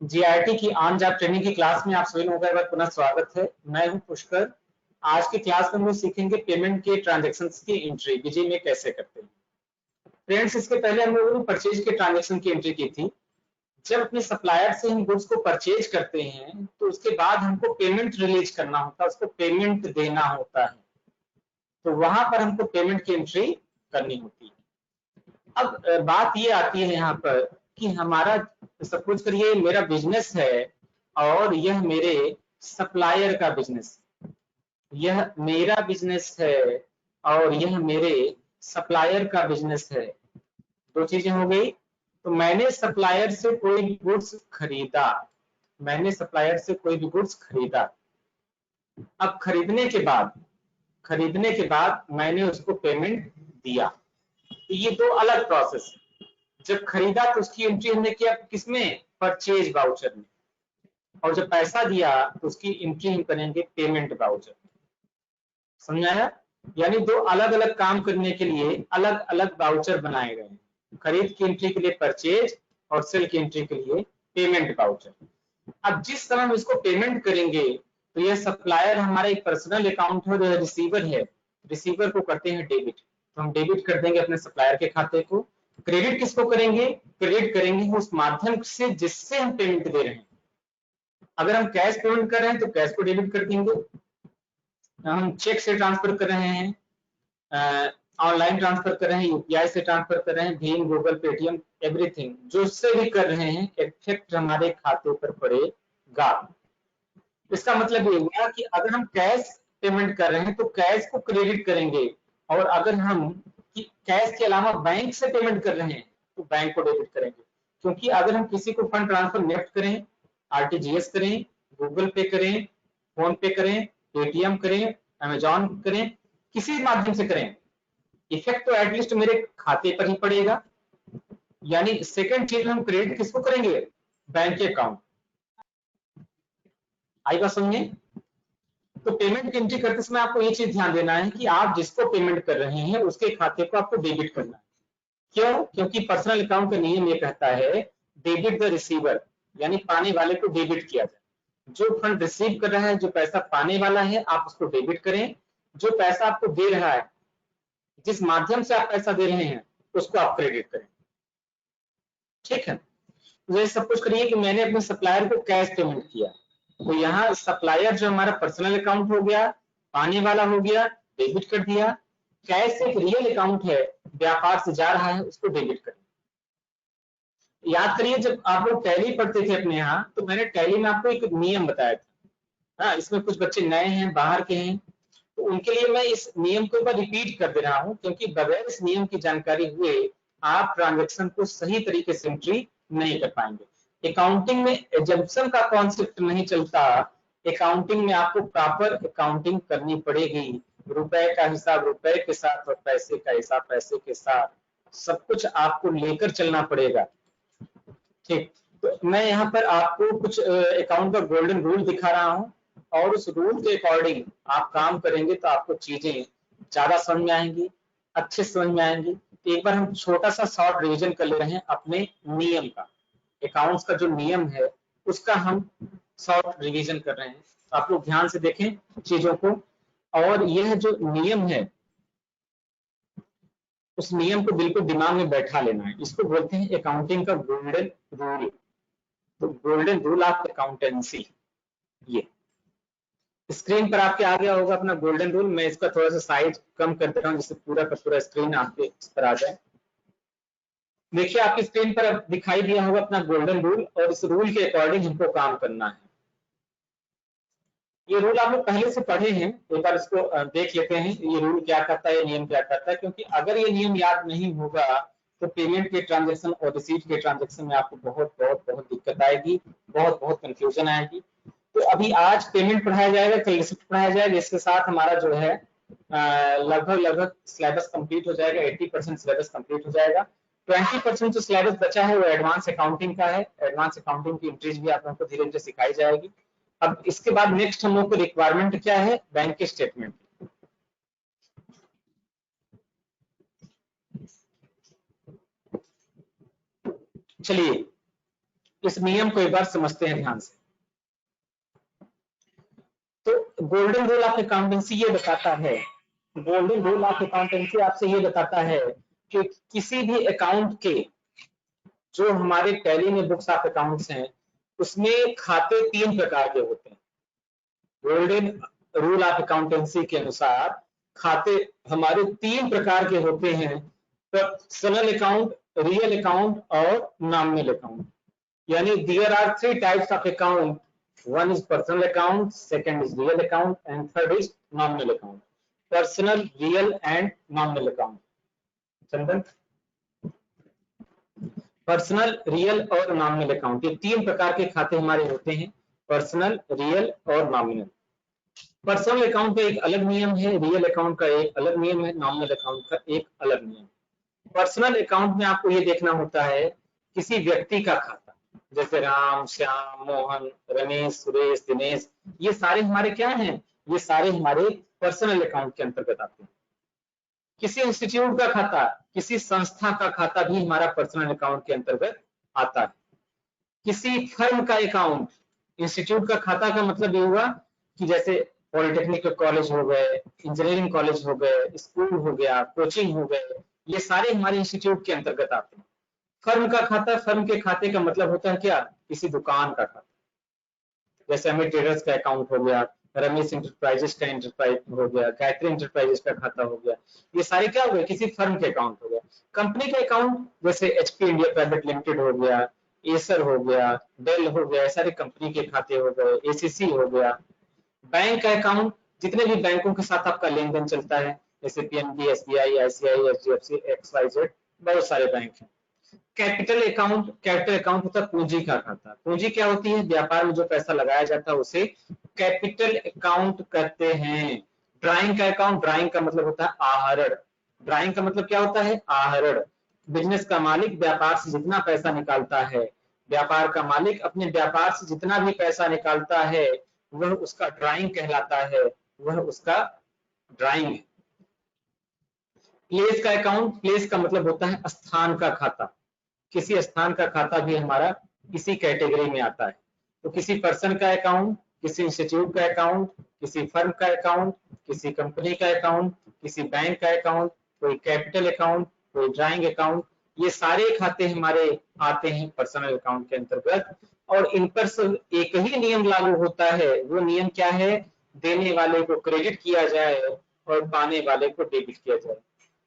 GRT की on job training की class में आप सभी लोगों का एक बार पुनः स्वागत है। मैं हूं पुष्कर। आज की क्लास में हम लोग सीखेंगे पेमेंट के ट्रांजैक्शंस की एंट्री विजय में कैसे करते हैं। फ्रेंड्स, इसके पहले हम लोगों ने परचेज के ट्रांजैक्शन की एंट्री की थी। जब अपने सप्लायर से हम गुड्स को परचेज करते हैं तो उसके बाद हमको पेमेंट रिलीज करना होता है, उसको पेमेंट देना होता है, तो वहां पर हमको पेमेंट की एंट्री करनी होती है। अब बात ये आती है यहाँ पर कि हमारा सपोज करिए मेरा बिजनेस है और यह मेरे सप्लायर का बिजनेस, यह मेरा बिजनेस है और यह मेरे सप्लायर का बिजनेस है। दो चीजें हो गई। तो मैंने सप्लायर से कोई भी गुड्स खरीदा, मैंने सप्लायर से कोई भी गुड्स खरीदा। अब खरीदने के बाद मैंने उसको पेमेंट दिया। तो ये दो अलग प्रोसेस। जब खरीदा तो उसकी एंट्री हमने किया किसमें? परचेज वाउचर में। और जब पैसा दिया तो उसकी एंट्री हम करेंगे पेमेंट वाउचर। समझाया? यानी दो अलग अलग काम करने के लिए अलग अलग वाउचर बनाए गए हैं। खरीद की एंट्री के लिए परचेज और सेल की एंट्री के लिए पेमेंट वाउचर। अब जिस समय हम इसको पेमेंट करेंगे तो यह सप्लायर हमारा एक पर्सनल अकाउंट है, जो रिसीवर है, रिसीवर को करते हैं डेबिट। तो हम डेबिट कर देंगे अपने सप्लायर के खाते को। क्रेडिट किसको करेंगे? क्रेडिट करेंगे उस माध्यम से जिससे हम पेमेंट दे रहे हैं। अगर हम कैश पेमेंट कर रहे हैं तो कैश को डेबिट कर देंगे। हम चेक से ट्रांसफर कर रहे हैं, ऑनलाइन ट्रांसफर कर रहे हैं, यूपीआई से ट्रांसफर कर रहे हैं, भीम, गूगल, पेटीएम, एवरीथिंग जो उससे भी कर रहे हैं, इफेक्ट हमारे खाते पर पड़ेगा। इसका मतलब ये हुआ कि अगर हम कैश पेमेंट कर रहे हैं तो कैश को क्रेडिट करेंगे, और अगर हम कैश के अलावा बैंक से पेमेंट कर रहे हैं तो बैंक को डेबिट करेंगे। क्योंकि अगर हम किसी को फंड ट्रांसफर नेफ्ट करें, आरटीजीएस करें, गूगल पे करें, फोन पे करें, पेटीएम करें, अमेजॉन करें, किसी माध्यम से करें, इफेक्ट तो एटलीस्ट मेरे खाते पर ही पड़ेगा। यानी सेकंड चीज हम क्रेडिट किसको करेंगे? बैंक के अकाउंट। आई बात समझे? तो पेमेंट की एंट्री करते समय आपको ये चीज ध्यान देना है कि आप जिसको पेमेंट कर रहे हैं उसके खाते को आपको डेबिट करना है। क्यों? क्योंकि पर्सनल अकाउंट का नियम ये कहता है डेबिट द रिसीवर, यानी पाने वाले को डेबिट किया जाए। जो फंड रिसीव कर रहा है, जो पैसा पाने वाला है, आप उसको डेबिट करें। जो पैसा आपको दे रहा है, जिस माध्यम से आप पैसा दे रहे हैं, उसको आप क्रेडिट करें। ठीक है? जैसे सपोज करिए कि मैंने अपने सप्लायर को कैश पेमेंट किया, तो यहाँ सप्लायर जो हमारा पर्सनल अकाउंट हो गया, पाने वाला हो गया, डेबिट कर दिया। कैश एक रियल अकाउंट है, व्यापार से जा रहा है, उसको डेबिट करें। याद करिए जब आप लोग टैली पढ़ते थे अपने यहाँ, तो मैंने टैली में आपको एक नियम बताया था। हाँ, इसमें कुछ बच्चे नए हैं, बाहर के हैं, तो उनके लिए मैं इस नियम को एक बार रिपीट कर दे रहा हूँ, क्योंकि बगैर इस नियम की जानकारी हुए आप ट्रांजैक्शन को सही तरीके से एंट्री नहीं कर पाएंगे। अकाउंटिंग में एजम्पशन का कॉन्सेप्ट नहीं चलता। अकाउंटिंग में आपको प्रॉपर अकाउंटिंग करनी पड़ेगी। रुपए का हिसाब रुपए के साथ और पैसे का हिसाब पैसे के साथ, सब कुछ आपको लेकर चलना पड़ेगा। ठीक, तो मैं यहाँ पर आपको कुछ अकाउंट का गोल्डन रूल दिखा रहा हूँ, और उस रूल के अकॉर्डिंग आप काम करेंगे तो आपको चीजें ज्यादा समझ में आएंगी, अच्छे समझ में आएंगी। तो एक बार हम छोटा सा शॉर्ट रिवीजन कर ले रहे हैं अपने नियम का। अकाउंट्स का जो नियम है उसका हम शॉर्ट रिवीजन कर रहे हैं, तो आप लोग ध्यान से देखें चीजों को। और यह जो नियम है उस नियम को बिल्कुल दिमाग में बैठा लेना है। इसको बोलते हैं अकाउंटिंग का गोल्डन रूल। तो गोल्डन रूल ऑफ अकाउंटेंसी, ये स्क्रीन पर आपके आ गया होगा अपना गोल्डन रूल। मैं इसका थोड़ा सा साइज कम कर दे रहा हूँ जिससे पूरा का पूरा स्क्रीन आपके इस पर आ जाए। देखिए आपकी स्क्रीन पर अब दिखाई दिया होगा अपना गोल्डन रूल, और इस रूल के अकॉर्डिंग हमको काम करना है। ये रूल आप लोग पहले से पढ़े हैं, एक बार इसको देख लेते हैं ये रूल क्या कहता है, ये नियम क्या कहता है। क्योंकि अगर ये नियम याद नहीं होगा तो पेमेंट के ट्रांजेक्शन और रिसीट के ट्रांजेक्शन में आपको बहुत बहुत बहुत दिक्कत आएगी, बहुत बहुत कंफ्यूजन आएगी। तो अभी आज पेमेंट पढ़ाया जाएगा, कल रिसिप्ट पढ़ाया जाएगा। इसके साथ हमारा जो है लगभग सिलेबस कंप्लीट हो जाएगा। 80% सिलेबस कंप्लीट हो जाएगा। 20% जो सिलेबस बचा है वो एडवांस अकाउंटिंग का है। एडवांस अकाउंटिंग की एंट्रीज भी आप लोगों को धीरे धीरे सिखाई जाएगी। अब इसके बाद नेक्स्ट हम लोग को रिक्वायरमेंट क्या है? बैंक के स्टेटमेंट। चलिए इस नियम को एक बार समझते हैं ध्यान से। तो गोल्डन रूल ऑफ अकाउंटेंसी ये बताता है, गोल्डन रूल ऑफ अकाउंटेंसी आपसे ये बताता है कि किसी भी अकाउंट के, जो हमारे टैली में बुक्स ऑफ अकाउंट्स हैं, उसमें खाते 3 प्रकार के होते हैं। गोल्डन रूल ऑफ अकाउंटेंसी के अनुसार खाते हमारे 3 प्रकार के होते हैं, पर्सनल अकाउंट, रियल अकाउंट और नॉमिनल अकाउंट। यानी there are 3 types of account, one is personal account, second is real account and third is nominal account. Personal, real and nominal account. Chandan, personal, real और nominal account, ये 3 प्रकार के खाते हमारे होते हैं, पर्सनल, रियल और नॉमिनल। पर्सनल अकाउंट का एक अलग नियम है, रियल अकाउंट का एक अलग नियम है, नॉमिनल अकाउंट का एक अलग नियम। पर्सनल अकाउंट में आपको ये देखना होता है किसी व्यक्ति का खाता, जैसे राम, श्याम, मोहन, रमेश, सुरेश, दिनेश, ये सारे हमारे क्या हैं, ये सारे हमारे पर्सनल अकाउंट के अंतर्गत आते हैं। किसी इंस्टीट्यूट का खाता, किसी संस्था का खाता भी हमारा पर्सनल अकाउंट के अंतर्गत आता है। किसी फर्म का अकाउंट, इंस्टीट्यूट का खाता का मतलब ये हुआ कि जैसे पॉलिटेक्निक कॉलेज हो गए, इंजीनियरिंग कॉलेज हो गए, स्कूल हो गया, कोचिंग हो गए, ये सारे हमारे इंस्टीट्यूट के अंतर्गत आते हैं। फर्म का खाता, फर्म के खाते का मतलब होता है क्या, किसी दुकान का खाता, जैसे हमें ट्रेडर्स का अकाउंट हो गया, रमेश इंटरप्राइजेस का इंटरप्राइज हो गया, गायत्री इंटरप्राइजेस का खाता हो गया, ये सारे क्या हो गए, किसी फर्म के अकाउंट हो गया। कंपनी के अकाउंट जैसे एचपी इंडिया प्राइवेट लिमिटेड हो गया, एसर हो गया, डेल हो गया, सारे कंपनी के खाते हो गए, एसीसी हो गया। बैंक का अकाउंट, जितने भी बैंकों के साथ आपका लेन देन चलता है, जैसे PNB, SBI, ICI, HDFC, XYZ, बहुत सारे बैंक हैं। कैपिटल अकाउंट, कैपिटल अकाउंट होता है पूंजी का खाता। पूंजी क्या होती है, व्यापार में जो पैसा लगाया जाता है उसे कैपिटल अकाउंट कहते हैं। ड्राइंग का अकाउंट, ड्राइंग का मतलब होता है आहरण, ड्राइंग का मतलब क्या होता है, आहरण। बिजनेस का मालिक व्यापार से जितना पैसा निकालता है, व्यापार का मालिक अपने व्यापार से जितना भी पैसा निकालता है, वह उसका ड्राइंग कहलाता है, वह उसका ड्राइंग है। प्लेस का अकाउंट, प्लेस का मतलब होता है स्थान का खाता, किसी स्थान का खाता भी हमारा इसी कैटेगरी में आता है। तो किसी पर्सन का अकाउंट, किसी इंस्टीट्यूट का अकाउंट, किसी फर्म का अकाउंट, किसी कंपनी का अकाउंट, किसी बैंक का अकाउंट, कोई कैपिटल अकाउंट, कोई ड्राइंग अकाउंट, ये सारे खाते हमारे आते हैं पर्सनल अकाउंट के अंतर्गत। और इन पर सब एक ही नियम लागू होता है, वो नियम क्या है, देने वाले को क्रेडिट किया जाए और पाने वाले को डेबिट किया जाए।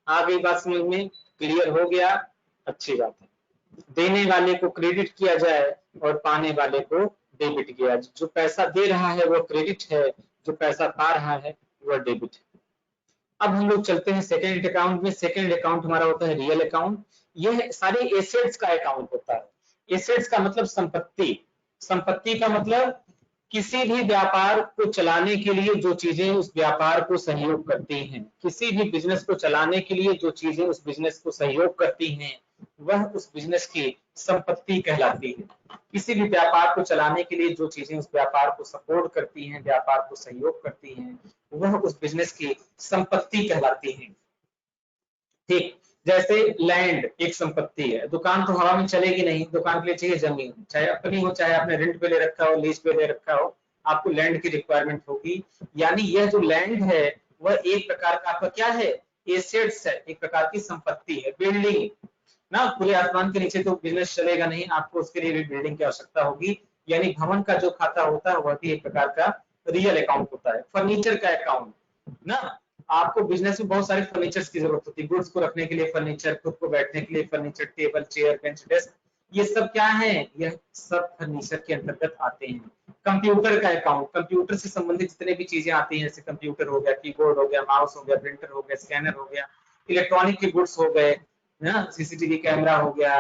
आ गई बात समझ में, क्लियर हो गया, अच्छी बात है। देने वाले को क्रेडिट किया जाए और पाने वाले को डेबिट किया जाए। जो पैसा दे रहा है वो क्रेडिट है, जो पैसा पा रहा है वह डेबिट है। अब हम लोग चलते हैं सेकेंड अकाउंट में। सेकेंड अकाउंट हमारा होता है रियल अकाउंट। यह सारे एसेट्स का अकाउंट होता है। एसेट्स का मतलब संपत्ति, संपत्ति का मतलब किसी भी व्यापार को चलाने के लिए जो चीजें उस व्यापार को सहयोग करती हैं, किसी भी बिजनेस को चलाने के लिए जो चीजें उस बिजनेस को सहयोग करती हैं, वह उस बिजनेस की संपत्ति कहलाती है। किसी भी व्यापार को चलाने के लिए जो चीजें उस व्यापार को सपोर्ट करती हैं, व्यापार को सहयोग करती हैं, वह उस बिजनेस की संपत्ति कहलाती है। ठीक, जैसे लैंड एक संपत्ति है। दुकान तो हवा में चलेगी नहीं, दुकान के लिए चाहिए जमीन, चाहे अपनी हो चाहे आपने रेंट पे ले रखा हो, लीज पे ले रखा हो, आपको लैंड की रिक्वायरमेंट होगी। यानी यह जो लैंड है वह एक प्रकार का आपका क्या है, एसेट्स है, एक प्रकार की संपत्ति है। बिल्डिंग ना, खुले आसमान के नीचे तो बिजनेस चलेगा नहीं, आपको उसके लिए भी बिल्डिंग की आवश्यकता होगी। यानी भवन का जो खाता होता है वह भी एक प्रकार का रियल अकाउंट होता है। फर्नीचर का अकाउंट ना, आपको बिजनेस में बहुत सारे फर्नीचर की जरूरत होती है, गुड्स को रखने के लिए फर्नीचर, खुद को बैठने के लिए furniture, table, chair, bench, desk, ये सब क्या है, यह सब फर्नीचर के अंतर्गत आते हैं। कंप्यूटर का अकाउंट, कंप्यूटर से संबंधित जितने भी चीजें आती हैं, जैसे कंप्यूटर हो गया, कीबोर्ड हो गया, माउस हो गया, प्रिंटर हो गया, स्कैनर हो गया, इलेक्ट्रॉनिक के गुड्स हो गए ना, सीसीटीवी कैमरा हो गया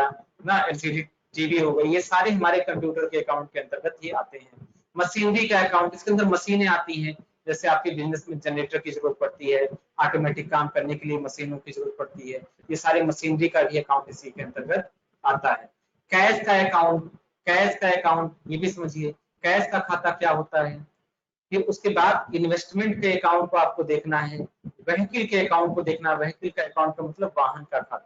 ना, एलसीडी टीवी हो गई, ये सारे हमारे कंप्यूटर के अकाउंट के अंतर्गत ये आते हैं। मशीनरी का अकाउंट, इसके अंदर मशीनें आती हैं, जैसे आपके बिजनेस में जनरेटर की जरूरत पड़ती है, ऑटोमेटिक काम करने के लिए मशीनों की जरूरत पड़ती है, ये सारे मशीनरी का भी अकाउंट इसी के अंतर्गत आता है। कैश का अकाउंट, कैश का अकाउंट ये भी समझिए, कैश का खाता क्या होता है। फिर उसके बाद इन्वेस्टमेंट के अकाउंट को आपको देखना है, व्हीकल के अकाउंट को देखना। व्हीकल का अकाउंट का मतलब वाहन का खाता,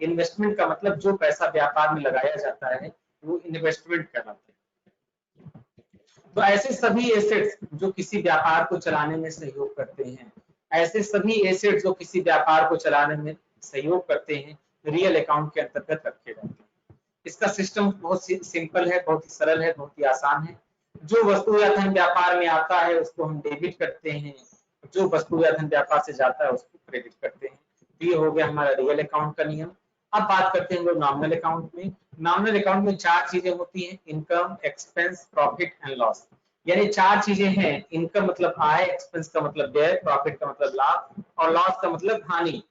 इन्वेस्टमेंट का मतलब जो पैसा व्यापार में लगाया जाता है वो इन्वेस्टमेंट कहलाते हैं। तो ऐसे सभी एसेट्स जो किसी व्यापार को चलाने में सहयोग करते हैं, ऐसे सभी एसेट्स जो किसी व्यापार को चलाने में सहयोग करते हैं, रियल अकाउंट के अंतर्गत रखे जाते हैं। इसका सिस्टम बहुत सिंपल है, बहुत ही सरल है, बहुत ही आसान है। जो वस्तु या धन व्यापार में आता है उसको हम डेबिट करते हैं, जो वस्तु या धन व्यापार से जाता है उसको क्रेडिट करते हैं। तो ये हो गया हमारा रियल अकाउंट का नियम। अब बात करते हैं हम लोग नॉमिनल अकाउंट में। नॉमिनल अकाउंट में 4 चीजें होती हैं, income, expense, profit and loss. यानी 4 चीजें हैं, इनकम मतलब आय, एक्सपेंस का मतलब व्यय, प्रॉफिट का मतलब लाभ और लॉस का मतलब हानि।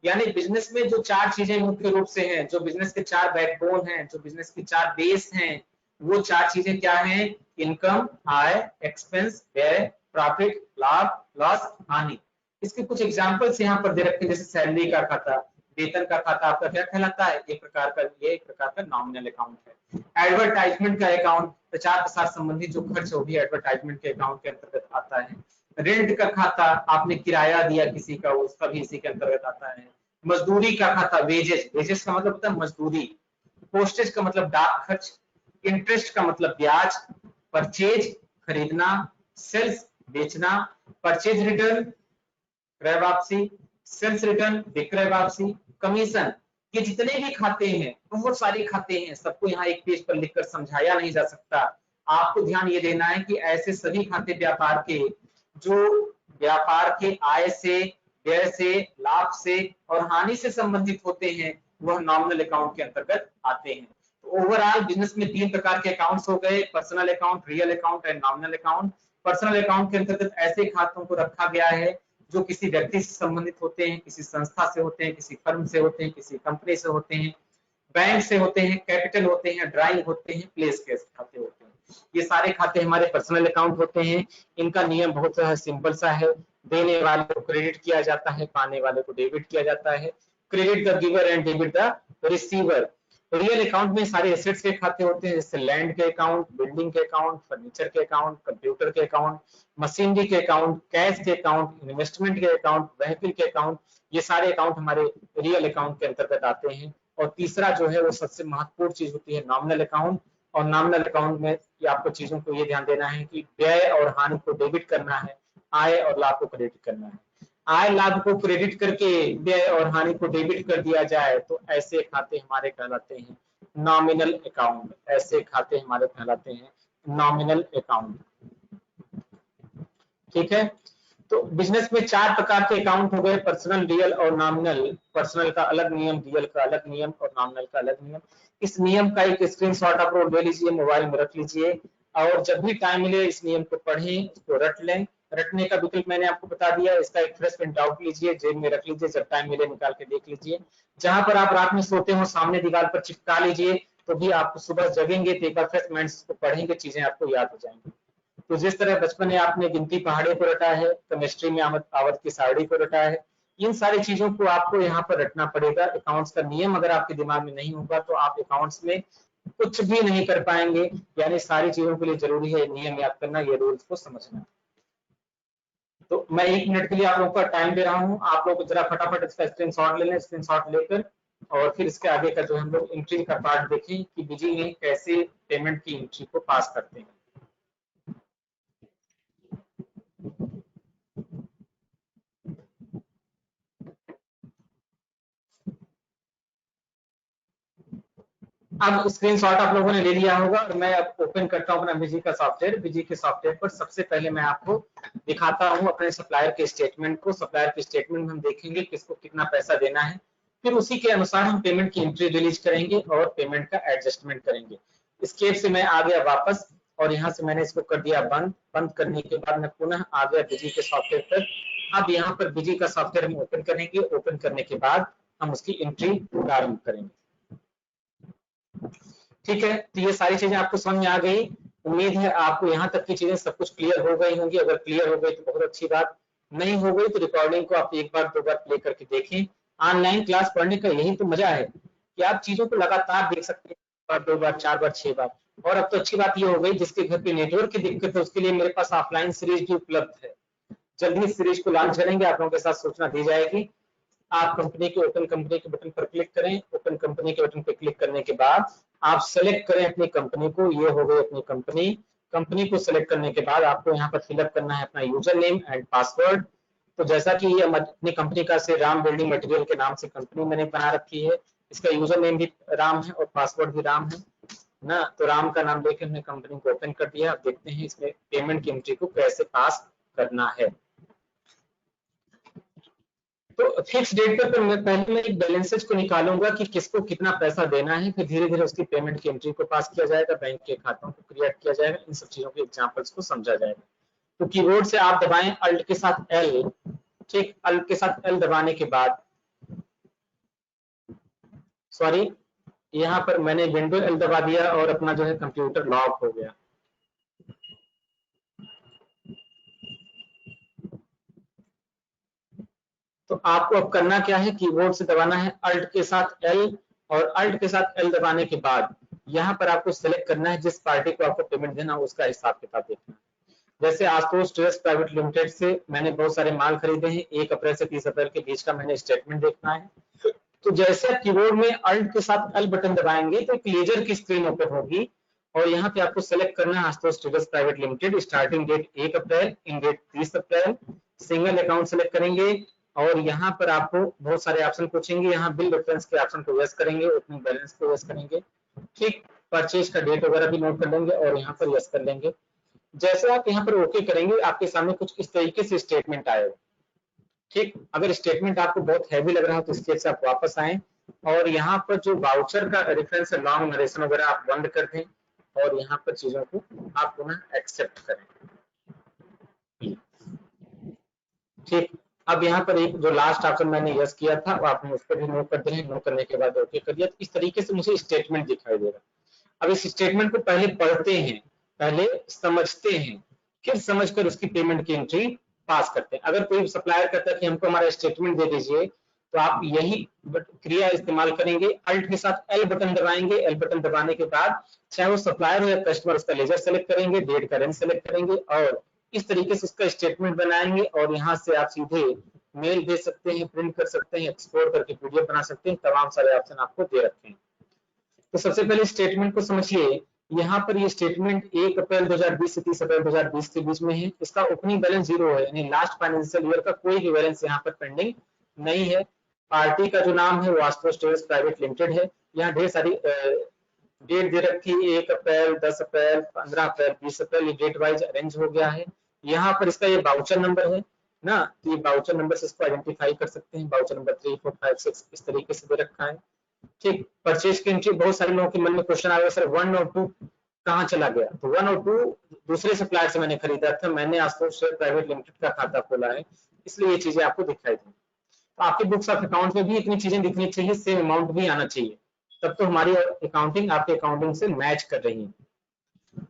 यानी बिजनेस में जो 4 चीजें मुख्य रूप से हैं, जो बिजनेस के 4 बैकबोन हैं, जो बिजनेस के 4 बेस हैं, वो 4 चीजें क्या हैं? इनकम, आय, एक्सपेंस, व्यय, प्रॉफिट, लाभ, लॉस, हानि। इसके कुछ एग्जांपल्स यहाँ पर दे रखे हैं, जैसे सैलरी का खाता, वेतन का खाता आपका क्या कहलाता है? ये एक प्रकार का नॉमिनल अकाउंट है। एडवर्टाइजमेंट का अकाउंट, प्रचार प्रसार संबंधी जो खर्च हो भी एडवर्टाइजमेंट के अकाउंट के अंतर्गत आता है। रेंट का खाता, आपने किराया दिया किसी का, उसका भी इसी के अंतर्गत आता है। मजदूरी का खाता, वेजेस, वेजेस का मतलब होता है मजदूरी। पोस्टेज का मतलब डाक खर्च। इंटरेस्ट का मतलब ब्याज। परचेज, खरीदना। सेल्स, बेचना। परचेज रिटर्न, क्रय वापसी। सेल्स रिटर्न, विक्रय वापसी। कमीशन, ये जितने भी खाते हैं, बहुत सारे खाते हैं, सबको यहाँ एक पेज पर लिखकर समझाया नहीं जा सकता। आपको ध्यान ये देना है कि ऐसे सभी खाते व्यापार के जो व्यापार के आय से, व्यय से, लाभ से और हानि से संबंधित होते हैं, वह नॉमिनल अकाउंट के अंतर्गत आते हैं। तो ओवरऑल बिजनेस में 3 प्रकार के अकाउंट्स हो गए, personal account, real account and nominal account. Personal account के अंतर्गत ऐसे खातों को रखा गया है जो किसी व्यक्ति से संबंधित होते हैं, किसी संस्था से होते हैं, किसी फर्म से होते हैं, किसी कंपनी से होते हैं, बैंक से होते हैं, कैपिटल होते हैं, ड्राइंग होते हैं, प्लेस के खाते होते हैं। ये सारे खाते हमारे पर्सनल अकाउंट होते हैं। इनका नियम बहुत सिंपल सा है, देने वाले को क्रेडिट किया जाता है, पाने वाले को डेबिट किया जाता है। Credit the giver and debit the receiver. Real account में सारे एसेट्स के खाते होते हैं, जैसे लैंड के अकाउंट, बिल्डिंग के अकाउंट, फर्नीचर के अकाउंट, कंप्यूटर के अकाउंट, मशीनरी के अकाउंट, कैश के अकाउंट, इन्वेस्टमेंट के अकाउंट, व्हीकल के अकाउंट। ये सारे अकाउंट हमारे रियल अकाउंट के अंतर्गत आते हैं। और तीसरा जो है वो सबसे महत्वपूर्ण चीज होती है नॉमिनल अकाउंट। और नॉमिनल अकाउंट में आपको चीजों को ये ध्यान देना है कि व्यय और हानि को डेबिट करना है, आय और लाभ को क्रेडिट करना है। आय लाभ को क्रेडिट करके व्यय और हानि को डेबिट कर दिया जाए तो ऐसे खाते हमारे कहलाते हैं नॉमिनल अकाउंट। ऐसे खाते हमारे कहलाते हैं नॉमिनल अकाउंट। ठीक है, तो बिजनेस में 4 प्रकार के अकाउंट हो गए, पर्सनल, रियल और नॉमिनल। पर्सनल का अलग नियम, रियल का अलग नियम और नॉमिनल का अलग नियम। इस नियम का एक स्क्रीनशॉट आप लोग ले लीजिए, मोबाइल में रख लीजिए और जब भी टाइम मिले इस नियम को पढ़ें, उसको रट लें। रटने का विकल्प मैंने आपको बता दिया, इसका एक फ्रेश प्रिंट आउट लीजिए, जेब में रख लीजिए, जब टाइम मिले निकाल के देख लीजिए। जहां पर आप रात में सोते हो सामने दीवार पर चिपका लीजिए, तो भी आपको सुबह जगेंगे तो एक बार फ्रेश माइंड को पढ़ेंगे, चीजें आपको याद हो जाएंगी। तो जिस तरह बचपन में आपने गिनती पहाड़े को रटा है, केमिस्ट्री में आवर्त की सारणी को रटा है, इन सारी चीजों को आपको यहाँ पर रटना पड़ेगा। अकाउंट्स का नियम अगर आपके दिमाग में नहीं होगा तो आप अकाउंट्स में कुछ भी नहीं कर पाएंगे। यानी सारी चीजों के लिए जरूरी है नियम याद करना, ये रूल्स को समझना। तो मैं 1 मिनट के लिए आप लोगों का टाइम दे रहा हूँ, आप लोग जरा फटाफट इसका स्क्रीनशॉट ले लें। स्क्रीनशॉट लेकर और फिर इसके आगे का जो हम लोग एंट्री का पार्ट देखें कि बिजी में कैसे पेमेंट की एंट्री को पास करते हैं। अब स्क्रीनशॉट आप लोगों ने ले लिया होगा और मैं अब ओपन करता हूं अपना बिजी का सॉफ्टवेयर। बिजी के सॉफ्टवेयर पर सबसे पहले मैं आपको दिखाता हूं अपने सप्लायर के स्टेटमेंट को। सप्लायर के स्टेटमेंट में हम देखेंगे किसको कितना पैसा देना है, फिर उसी के अनुसार हम पेमेंट की एंट्री रिलीज करेंगे और पेमेंट का एडजस्टमेंट करेंगे। स्केप से मैं आ गया वापस और यहाँ से मैंने इसको कर दिया बंद। बंद करने के बाद मैं पुनः आ गया बिजी के सॉफ्टवेयर पर। अब यहाँ पर बिजी का सॉफ्टवेयर हम ओपन करेंगे। ओपन करने के बाद हम उसकी एंट्री प्रारंभ करेंगे। ठीक है, तो ये सारी चीजें आपको समझ में आ गई। उम्मीद है आपको यहाँ तक की चीजें सब कुछ क्लियर हो गई होंगी। अगर क्लियर हो गई तो बहुत अच्छी बात, नहीं हो गई तो रिकॉर्डिंग को आप 1 बार 2 बार प्ले करके देखें। ऑनलाइन क्लास पढ़ने का यही तो मजा है कि आप चीजों को लगातार देख सकते हैं, 1 बार 2 बार 4 बार 6 बार। और अब तो अच्छी बात ये हो गई जिसके घर पे नेटवर्क की दिक्कत है उसके लिए मेरे पास ऑफलाइन सीरीज भी उपलब्ध है। जल्दी इस सीरीज को लॉन्च करेंगे, आप लोगों के साथ सूचना दी जाएगी। आप कंपनी के ओपन कंपनी के बटन पर क्लिक करें। ओपन कंपनी के बटन पर क्लिक करने के बाद आप सेलेक्ट करें अपनी कंपनी को। ये हो गई अपनी कंपनी। कंपनी को सेलेक्ट करने के बाद आपको यहाँ पर फिलअप करना है अपना यूजर नेम एंड पासवर्ड। तो जैसा कि ये अपनी कंपनी का से राम बिल्डिंग मटेरियल के नाम से कंपनी मैंने बना रखी है, इसका यूजर नेम भी राम है और पासवर्ड भी राम है ना। तो राम का नाम लेकर हमने कंपनी को ओपन कर दिया। अब देखते हैं इसमें पेमेंट की एंट्री को कैसे पास करना है। तो फिक्स डेट पर पहले मैं एक बैलेंसेज को निकालूंगा कि किसको कितना पैसा देना है, फिर धीरे धीरे उसकी पेमेंट की एंट्री को पास किया जाएगा, बैंक के खातों को क्रिएट किया जाएगा, इन सब चीजों के एग्जांपल्स को समझा जाएगा। तो कीबोर्ड से आप दबाएं अल्ट के साथ एल। ठीक, अल्ट के साथ एल दबाने के बाद, सॉरी यहाँ पर मैंने विंडो एल दबा दिया और अपना जो है कंप्यूटर लॉक हो गया। तो आपको अब करना क्या है, कीबोर्ड से दबाना है अल्ट के साथ एल, और अल्ट के साथ एल दबाने के बाद यहाँ पर आपको सेलेक्ट करना है जिस पार्टी को आपको पेमेंट देना है, उसका हिसाब किताब देखना है। जैसे आशुतोष ट्रेडर्स प्राइवेट लिमिटेड से मैंने बहुत सारे माल खरीदे हैं, 1 अप्रैल से 30 अप्रैल के बीच का मैंने स्टेटमेंट देखना है। तो जैसे आप कीबोर्ड में अल्ट के साथ एल बटन दबाएंगे तो एक लेजर की स्क्रीन ओपन होगी और यहाँ पे आपको सेलेक्ट करना है Ashutosh traders private limited, starting date 1 April, in date 30 April, single account select करेंगे और यहाँ पर आपको बहुत सारे ऑप्शन पूछेंगे। यहाँ बिल रेफरेंस के ऑप्शन को यस करेंगे, ओपनिंग बैलेंस को यस करेंगे, ठीक, परचेज का डेट वगैरह भी नोट कर लेंगे और यहाँ पर यस कर लेंगे। जैसे आप यहाँ पर ओके करेंगे आपके सामने कुछ इस तरीके से स्टेटमेंट आएगा। ठीक, अगर स्टेटमेंट आपको बहुत हैवी लग रहा हो तो इसके से आप वापस आए और यहाँ पर जो वाउचर का रेफरेंस है, लॉन्ग नरेशन वगैरह आप बंद कर दें और यहाँ पर चीजों को आप पुनः एक्सेप्ट करें। ठीक, अब यहाँ पर एक जो लास्ट ऑप्शन मैंने यस किया था वो आपने उस पर भी नोट कर दिया, नोट करने के बाद ओके कर दिया। तो इस तरीके से मुझे स्टेटमेंट दिखाई देगा। अब इस स्टेटमेंट को पहले पढ़ते हैं, पहले समझते हैं, फिर समझकर उसकी पेमेंट की एंट्री पास करते हैं। अगर कोई सप्लायर कहता है कि हमको हमारा स्टेटमेंट दे दीजिए तो आप यही क्रिया इस्तेमाल करेंगे, अल्ट के साथ एल बटन दबाएंगे। एल बटन दबाने के बाद चाहे वो सप्लायर हो या कस्टमर, उसका लेजर सेलेक्ट करेंगे, डेट का रेंज सेलेक्ट करेंगे और इस तरीके से उसका स्टेटमेंट बनाएंगे और यहाँ से आप सीधे मेल भेज सकते हैं, प्रिंट कर सकते हैं, एक्सपोर्ट करके पीडीएफ बना सकते हैं। तमाम सारे ऑप्शन आपको दे रखे हैं। तो सबसे पहले स्टेटमेंट को समझिए। यहाँ पर ये स्टेटमेंट 1 अप्रैल 2020 से 30 अप्रैल 2020 के बीच में है। इसका ओपनिंग बैलेंस 0 है, यानी लास्ट फाइनेंशियल ईयर का कोई भी बैलेंस यहाँ पर पेंडिंग नहीं है। पार्टी का जो नाम है वो आशुतोष ट्रेडर्स प्राइवेट लिमिटेड है। यहाँ ढेर सारी डेट दे रखी है, 1 अप्रैल, 10 अप्रैल, 15 अप्रैल, 20 अप्रैल, ये डेट वाइज अरेंज हो गया है। यहाँ पर इसका ये बाउचर नंबर है ना, तो ये बाउचर नंबर से इसको आइडेंटिफाई कर सकते हैं। बाउचर नंबर 3, 4, 5, 6 इस तरीके से दे रखा है। ठीक, परचेज की एंट्री, बहुत सारे लोगों के मन में क्वेश्चन आएगा सर 1 और 2 कहाँ चला गया? तो 1 और 2 दूसरे सप्लायर से मैंने खरीदा था, मैंने आशुतोष प्राइवेट लिमिटेड का खाता खोला है, इसलिए ये चीजें आपको दिखाई दी। तो आपके बुक्स ऑफ अकाउंट में भी इतनी चीजें दिखनी चाहिए, सेम अमाउंट भी आना चाहिए, तब तो हमारी अकाउंटिंग आपके अकाउंटिंग से मैच कर रही है।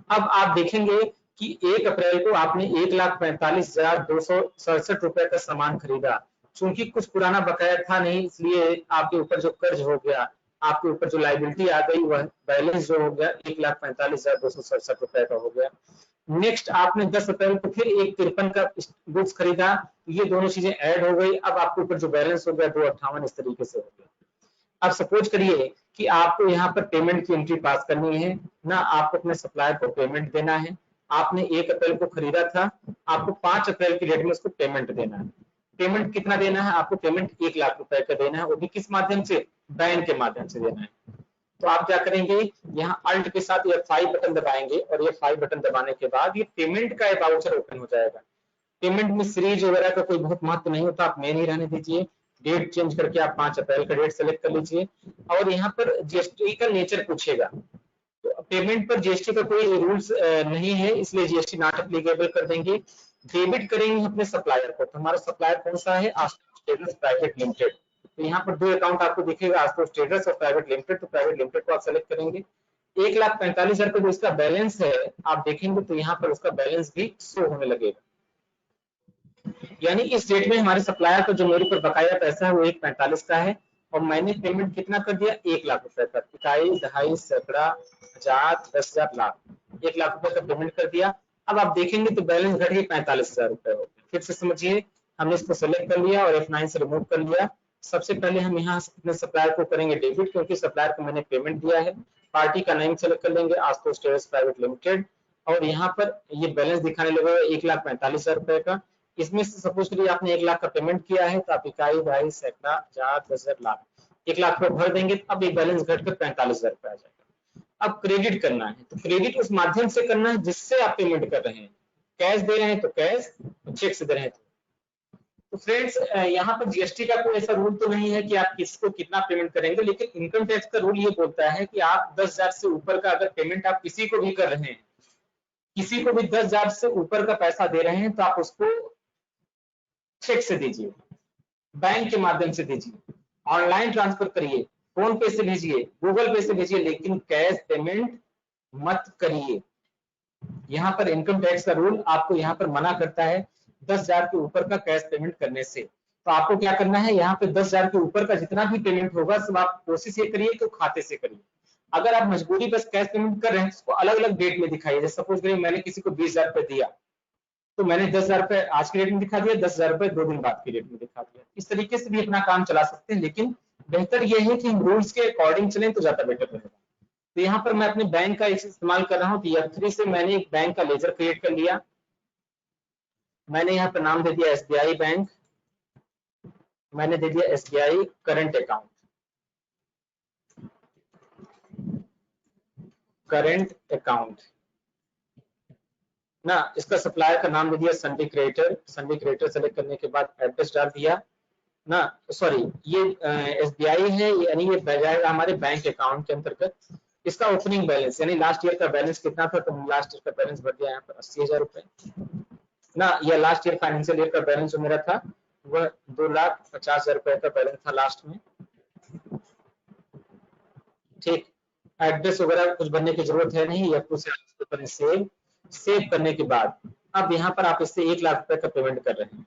अब आप देखेंगे कि 1 अप्रैल को आपने 1,45,267 रुपए का सामान खरीदा। चूंकि कुछ पुराना बकाया था नहीं, इसलिए आपके ऊपर जो कर्ज हो गया, आपके ऊपर जो लाइबिलिटी आ गई, वह बैलेंस जो हो गया 1,45,267 रुपए का हो गया। नेक्स्ट आपने 10 अप्रैल को फिर 1,53 का गुड्स खरीदा, ये दोनों चीजें ऐड हो गई। अब आपके ऊपर जो बैलेंस हो गया 258 इस तरीके से हो गया। अब सपोज करिए कि आपको यहाँ पर पेमेंट की एंट्री पास करनी है ना, आपको अपने सप्लायर को पेमेंट देना है। आपने 1 अप्रैल को खरीदा था, आपको 5 अप्रैल की डेट में उसको पेमेंट देना है। पेमेंट कितना देना है? आपको पेमेंट 1 लाख रुपए का देना है, वो भी किस माध्यम से? बैंक के माध्यम से देना है। तो आप क्या करेंगे, यहाँ अल्ट के साथ ये 5 बटन दबाएंगे और ये 5 बटन दबाने के बाद ये पेमेंट का वाउचर ओपन हो जाएगा। पेमेंट में सीरीज वगैरह का कोई बहुत महत्व नहीं होता, आप मेन ही रहने दीजिए। डेट चेंज करके आप 5 अप्रैल का डेट सेलेक्ट कर लीजिए और यहाँ पर जीएसटी का नेचर पूछेगा। तो पेमेंट पर जीएसटी का कोई रूल्स नहीं है, इसलिए जीएसटी नॉट एप्लीकेबल कर देंगे। डेबिट करेंगे अपने सप्लायर को, तो हमारा सप्लायर कौन सा है? Ashutosh traders private limited. तो यहाँ पर 2 अकाउंट आपको दिखेगा, आशुतोष ट्रेडर्स और प्राइवेट लिमिटेड। तो प्राइवेट लिमिटेड को आप सेलेक्ट करेंगे। 1,45,000 का जो इसका बैलेंस है आप देखेंगे तो यहाँ पर उसका बैलेंस भी शो होने लगेगा। यानी इस डेट में हमारे सप्लायर का जो मेरे पर बकाया पैसा है वो 1,45 का है और मैंने पेमेंट कितना कर दिया? 1 लाख रुपए का। इकाई, दहाई, सैकड़ा, हजार, 10,000, लाख, 1 लाख रुपए का पेमेंट कर दिया। अब आप देखेंगे तो बैलेंस घट के 45,000 रुपए हो गया। फिर से समझिए, हमने इसको सेलेक्ट कर लिया और F9 से रिमूव कर लिया, सबसे पहले हम यहाँ अपने सप्लायर को करेंगे डेबिट, क्योंकि सप्लायर को मैंने पेमेंट दिया है। पार्टी का नाम सेलेक्ट कर लेंगे, आशुतोष ट्रेडर्स प्राइवेट लिमिटेड, और यहाँ पर ये बैलेंस दिखाने लगेगा 1,45,000 रुपए का। इसमें से सपोज करिए आपने 1 लाख का पेमेंट किया है, तो आप इकाई, बाई, सैकड़ा, हजार, 10,000, लाख, 1 लाख रुपए भर देंगे, अब ये बैलेंस घटकर 45,000 रुपए आ जाएगा। अब क्रेडिट करना है, तो क्रेडिट उस माध्यम से करना है जिससे आप पेमेंट कर रहे हैं। कैश दे रहे हैं तो कैश, चेक से दे रहे हैं तो फ्रेंड्स यहाँ पर जीएसटी का कोई ऐसा रूल तो नहीं है कि आप किसको कितना पेमेंट करेंगे, लेकिन इनकम टैक्स का रूल ये बोलता है कि आप 10,000 से ऊपर का अगर पेमेंट आप किसी को भी कर रहे हैं, किसी को भी 10,000 से ऊपर का पैसा दे रहे हैं, तो आप उसको चेक से दीजिए, बैंक के माध्यम से दीजिए, ऑनलाइन ट्रांसफर करिए, फोन पे से भेजिए, गूगल पे से भेजिए, लेकिन कैश पेमेंट मत करिए। यहाँ पर इनकम टैक्स का रूल आपको यहाँ पर मना करता है 10,000 के ऊपर का कैश पेमेंट करने से। तो आपको क्या करना है, यहाँ पे 10,000 के ऊपर का जितना भी पेमेंट होगा सब आप कोशिश ये करिए कि खाते से करिए। अगर आप मजबूरी बस कैश पेमेंट कर रहे हैं, उसको अलग अलग डेट में दिखाइए। जैसे सपोज करिए मैंने किसी को 20,000 रुपए दिया, तो मैंने 10,000 रुपए आज के डेट में दिखा दिया, 10,000 रुपए 2 दिन बाद की डेट में दिखा दिया। इस तरीके से भी अपना काम चला सकते हैं, लेकिन बेहतर यह है कि हम रूल्स के अकॉर्डिंग चलें तो ज्यादा बेटर रहेगा। तो यहाँ पर मैं अपने बैंक का इस्तेमाल कर रहा हूँ, तो F3 से मैंने एक बैंक का लेजर क्रिएट कर लिया। मैंने यहाँ पर नाम दे दिया एसबीआई बैंक, मैंने दे दिया SBI current account, current account ना। इसका सप्लायर का नाम दे दिया Sunday creator, Sunday creator select करने के बाद एड्रेस डाल दिया ना। सॉरी, ये एसबीआई है, यानी ये जाएगा हमारे बैंक अकाउंट के अंतर्गत। इसका ओपनिंग बैलेंस यानी लास्ट ईयर का बैलेंस कितना था, तो लास्ट ईयर का बैलेंस भर दिया यहाँ पर 80,000 रुपए ना। ये लास्ट ईयर फाइनेंशियल ईयर का बैलेंस जो मेरा था वह 2,50,000 रुपए का बैलेंस था लास्ट में। ठीक, एड्रेस वगैरह कुछ भरने की जरूरत है नहीं, या कुछ सेव, सेव करने के बाद अब यहाँ पर आप इससे 1 लाख रुपए का पेमेंट कर रहे हैं।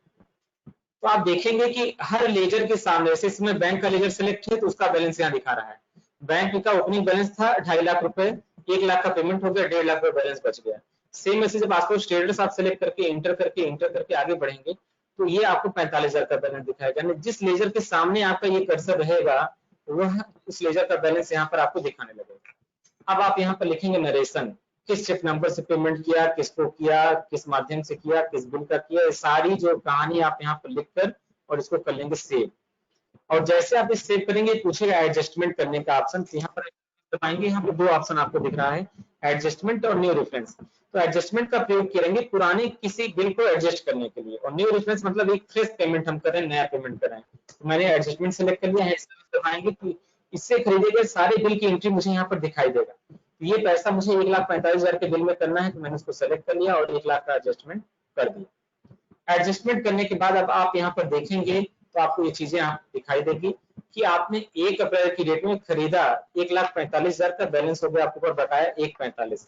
तो आप देखेंगे कि हर लेजर के सामने, जैसे इसमें बैंक का लेजर सेलेक्ट है तो उसका बैलेंस यहाँ दिखा रहा है। बैंक का ओपनिंग बैलेंस था 2.5 लाख रुपए, 1 लाख का पेमेंट हो गया, 1.5 लाख रुपए बैलेंस बच गया। सेम ऐसे जब आपको स्टेटस आप सेलेक्ट करके इंटर करके आगे बढ़ेंगे, तो ये आपको 45,000 का बैलेंस दिखाएगा। यानी जिस लेजर के सामने आपका ये कर्सर रहेगा, वह उस लेजर का बैलेंस यहाँ पर आपको दिखाने लगेगा। अब आप यहाँ पर लिखेंगे नरेशन, किस चेक नंबर से पेमेंट किया, किसको किया, किस माध्यम से किया, किस बिल का किया, ये सारी जो कहानी आप यहाँ पर लिखकर और इसको कर लेंगे सेव। और जैसे आप इस सेव करेंगे, पूछेगा एडजस्टमेंट करने का ऑप्शन, तो यहाँ पर दबाएंगे, यहाँ पर 2 ऑप्शन आपको दिख रहा है, एडजस्टमेंट और न्यू रेफरेंस। तो एडजस्टमेंट का प्रयोग करेंगे पुराने किसी बिल को एडजस्ट करने के लिए, और न्यू रेफरेंस मतलब एक फ्रेश पेमेंट हम कर रहे हैं, नया पेमेंट कर रहे हैं। तो मैंने एडजस्टमेंट सेलेक्ट कर लिया है, दबाएंगे कि इससे खरीदे गए सारे बिल की एंट्री मुझे यहाँ पर दिखाई देगा। तो ये पैसा मुझे 1,45,000 के बिल में करना है, तो मैंने उसको सेलेक्ट कर लिया और 1 लाख का एडजस्टमेंट कर दिया। एडजस्टमेंट करने के बाद अब आप यहाँ पर देखेंगे तो आपको ये चीजें आप दिखाई देगी कि आपने 1 अप्रैल की डेट में खरीदा, 1,45,000 का बैलेंस हो गया आपको ऊपर बताया 1,45।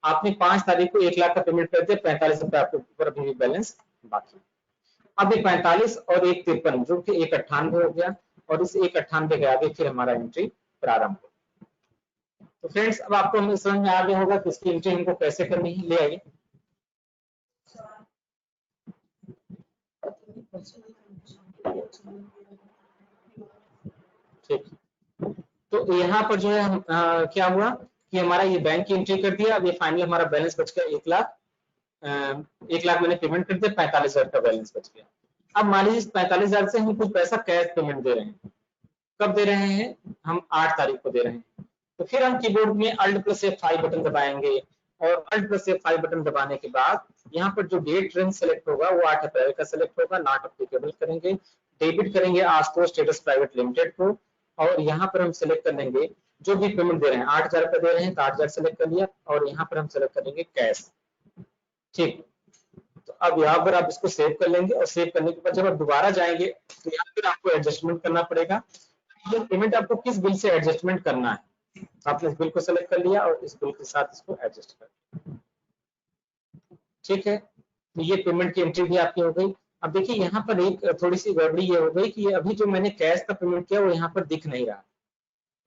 आपने 5 तारीख को 1 लाख का पेमेंट कर दिया, 45 रुपए आपके ऊपर अभी भी बैलेंस बाकी। अब ये 45 और 1,53 जो कि 1,98 हो गया, और इस 1,98 के आगे फिर हमारा एंट्री प्रारंभ हो। तो फ्रेंड्स अब आपको समझ में आ गया होगा कि इसकी एंट्री हमको कैसे करनी है, ले आइए। ठीक, तो यहाँ पर जो है हम क्या हुआ कि हमारा ये बैंक की एंट्री कर दिया। अब ये फाइनल हमारा बैलेंस बच गया 1 लाख, 1 लाख मैंने पेमेंट कर दिया, 45,000 का बैलेंस बच गया। अब मान लीजिए 45,000 से हम कुछ पैसा कैश पेमेंट दे रहे हैं। कब दे रहे हैं, हम 8 तारीख को दे रहे हैं। तो फिर हम कीबोर्ड में Alt+F5 बटन दबाएंगे, और Alt+F5 बटन दबाने के बाद यहाँ पर जो डेट रेंज सेलेक्ट होगा वो 8 अप्रैल का सेलेक्ट होगा, नॉट अप्लीकेबल करेंगे, डेबिट करेंगे आशुतोष ट्रेडर्स प्राइवेट लिमिटेड को, और यहाँ पर हम सेलेक्ट कर लेंगे जो भी पेमेंट दे रहे हैं, 8,000 रुपए दे रहे हैं तो 8,000 सेलेक्ट कर लिया, और यहाँ पर हम सेलेक्ट करेंगे कैश। ठीक, तो अब यहाँ पर आप इसको सेव कर लेंगे, और सेव करने के बाद जब आप दोबारा जाएंगे तो यहाँ पर आपको एडजस्टमेंट करना पड़ेगा। ये पेमेंट आपको किस बिल से एडजस्टमेंट करना है, आपने इस बिल को सेलेक्ट कर लिया और इस बिल के साथ इसको एडजस्ट कर लिया। ठीक है, तो ये पेमेंट की एंट्री भी आपकी हो गई। अब देखिए यहाँ पर एक थोड़ी सी गड़बड़ी ये हो गई कि अभी जो मैंने कैश का पेमेंट किया वो यहाँ पर दिख नहीं रहा।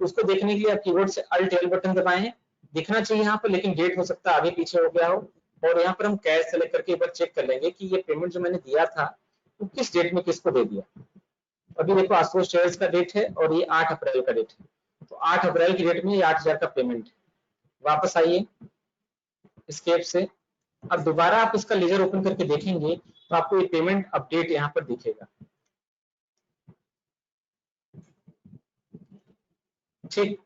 उसको देखने के लिए आप कीबोर्ड से Alt+L बटन दबाएं, दिखना चाहिए यहाँ पर, लेकिन डेट हो सकता है आगे पीछे हो गया हो। और यहाँ पर हम कैश सेलेक्ट करके एक बार चेक कर लेंगे कि ये पेमेंट जो मैंने दिया था वो किस डेट में किसको दे दिया। अभी देखो आशुतोष ट्रेडर्स का डेट है और ये 8 अप्रैल का डेट है, तो 8 अप्रैल की डेट में ये 8000 का पेमेंट है। वापस आइए एस्केप से, अब दोबारा आप इसका लेजर ओपन करके देखेंगे तो आपको ये पेमेंट अपडेट यहाँ पर दिखेगा। ठीक,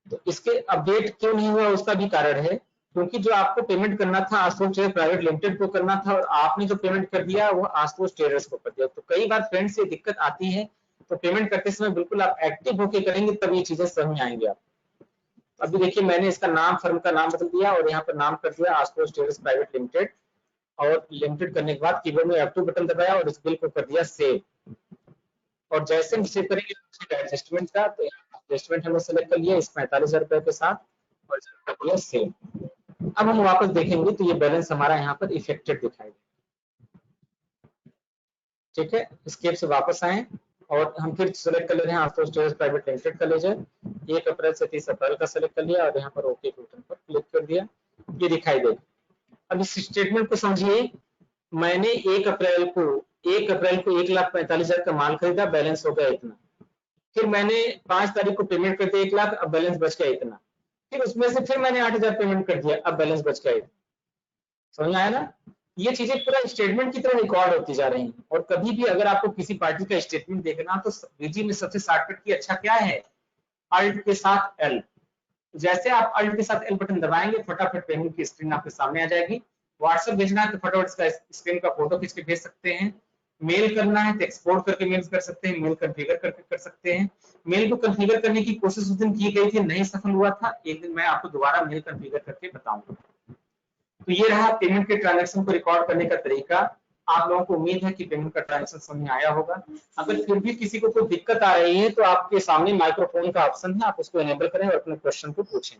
तो इसके अपडेट क्यों नहीं हुआ उसका भी कारण है, क्योंकि जो आपको पेमेंट करना था आशुतोष ट्रेडर्स प्राइवेट लिमिटेड को करना था और आपने जो पेमेंट कर दिया वो आशुतोष ट्रेडर्स को कर दिया। तो कई बार फ्रेंड्स ये दिक्कत आती है, तो पेमेंट करते समय बिल्कुल आप एक्टिव होके करेंगे तब ये चीजें समझ में आएंगी आप। अभी देखिए मैंने इसका नाम, फर्म का नाम बदल दिया और यहाँ पर नाम कर दिया आशुतोष ट्रेडर्स प्राइवेट लिमिटेड, और लिमिटेड करने के बाद कीबोर्ड में F2 बटन दबाया और इस बिल को कर दिया सेव। और जैसे हम सेव करेंगे एडजस्टमेंट का, तो एडजस्टमेंट हमने सेलेक्ट कर लिया इस 45,000 रुपए के साथ और कर दिया सेव। अब हम वापस देखेंगे तो ये बैलेंस हमारा यहाँ पर इफेक्टेड दिखाई देगा। ठीक है, स्केप से वापस आए और हम फिर सेलेक्ट कर ले रहे हैं आशुतोष ट्रेडर्स प्राइवेट लिमिटेड का लेजर, 1 अप्रैल से 30 अप्रैल का सेलेक्ट कर लिया और यहाँ पर ओके बटन पर क्लिक कर दिया, ये दिखाई देगा। अब इस स्टेटमेंट को समझिए, मैंने 1 अप्रैल को 1,45,000 का माल खरीदा, बैलेंस हो गया इतना। फिर मैंने 5 तारीख को पेमेंट कर दिया 1 लाख, अब बैलेंस बच गया इतना। फिर उसमें से फिर मैंने 8,000 पेमेंट कर दिया, अब बैलेंस बच गया इतना। समझ आया ना? ये चीजें पूरा स्टेटमेंट की तरह रिकॉर्ड होती जा रही हैं। और कभी भी अगर आपको किसी पार्टी का स्टेटमेंट देखना तो बीजी में सबसे शॉर्टकट की अच्छा क्या है, अल्ट के साथ एल। जैसे आप अल्ट के साथ एल बटन दबाएंगे फटाफट पेमेंट की स्क्रीन आपके सामने आ जाएगी। व्हाट्सएप भेजना है तो फटाफट इसका स्क्रीन का फोटो खींच के भेज सकते हैं। मेल करना है तो एक्सपोर्ट करके मेल कर सकते हैं, मेल कॉन्फ़िगर करके कर सकते हैं। मेल को कॉन्फ़िगर करने की कोशिश उस दिन की गई थी, नहीं सफल हुआ था, एक दिन मैं आपको दोबारा मेल कॉन्फ़िगर करके बताऊंगा। तो ये रहा पेमेंट के ट्रांजैक्शन को रिकॉर्ड करने का तरीका। आप लोगों को उम्मीद है कि पेमेंट का ट्रांजैक्शन समझ में आया होगा। अगर फिर भी किसी को कोई दिक्कत आ रही है तो आपके सामने माइक्रोफोन का ऑप्शन है, आप उसको एनेबल करें और अपने क्वेश्चन को पूछें।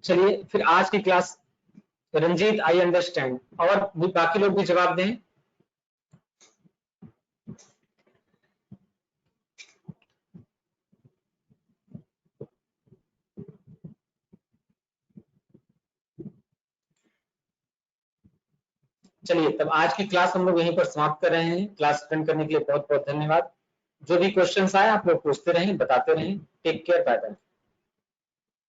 चलिए फिर आज की क्लास, रंजीत आई अंडरस्टैंड, और भी बाकी लोग भी जवाब दें। चलिए तब आज की क्लास हम लोग यहीं पर समाप्त कर रहे हैं। क्लास अटेंड करने के लिए बहुत बहुत धन्यवाद। जो भी क्वेश्चंस आए आप लोग पूछते रहें, बताते रहें। Take care, bye bye.